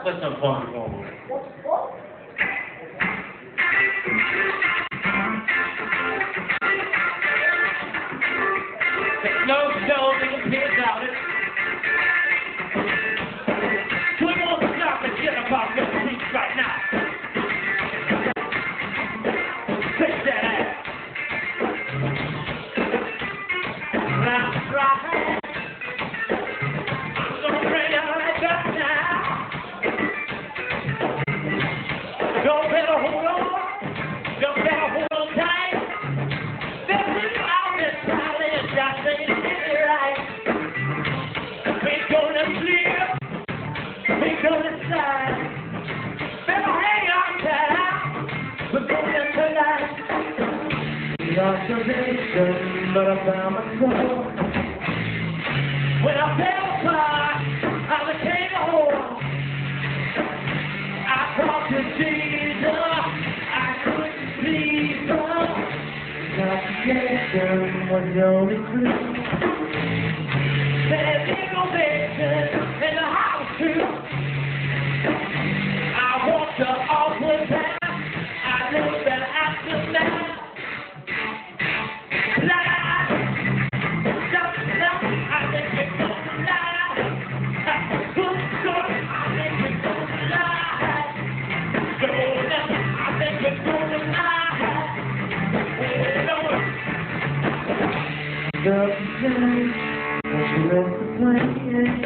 That's some fun before. No, we can hear about it. We won't stop and get about the streets right now. Take that ass. That's right. I'm gonna bring it right back now. Don't better hold on. Don't better hold on tight. This is out this valley and just ain't right. We're gonna sleep. We're gonna slide. Better hang on tight. We're gonna tonight. Lost the nation, but I found myself. When I fell apart, I became a whore. I talked to Jesus, I couldn't please her. Nation was the only clue. There's innovation in the house too. I walked the awkward path. I looked at aftermath. The day she left the plane,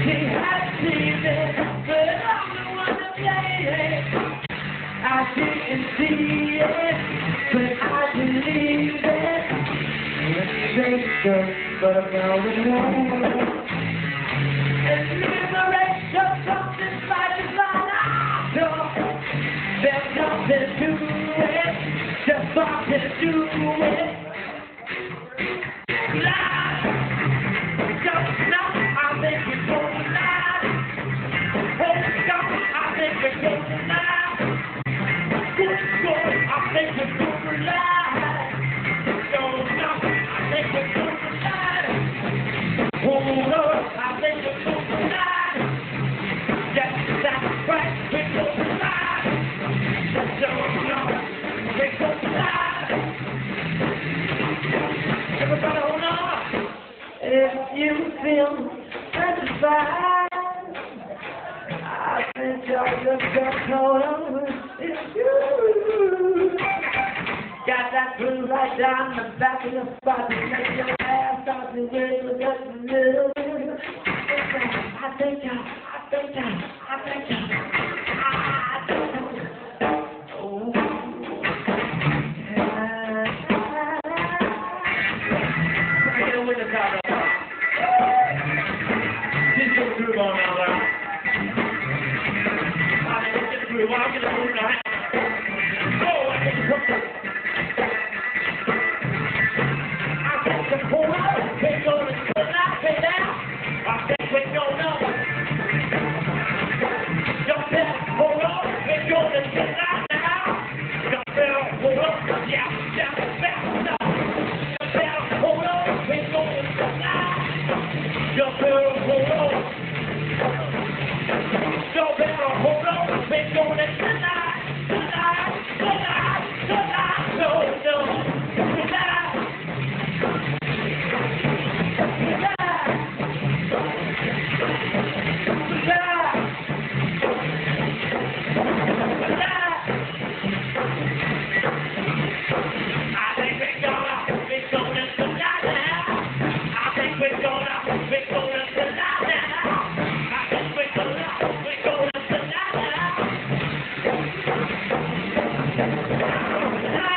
she had seen it, but I'm the one to blame it. I didn't see it, but I believed it. Reputation, but I found it wrong. And liberation, something like the line I know. There's nothing to it, just something to it. Everybody hold on. If you feel satisfied, I think y'all just got caught up with you. Got that blue right down the back of the spot to make your ass start to wiggle just a little bit. I think y'all. Tonight.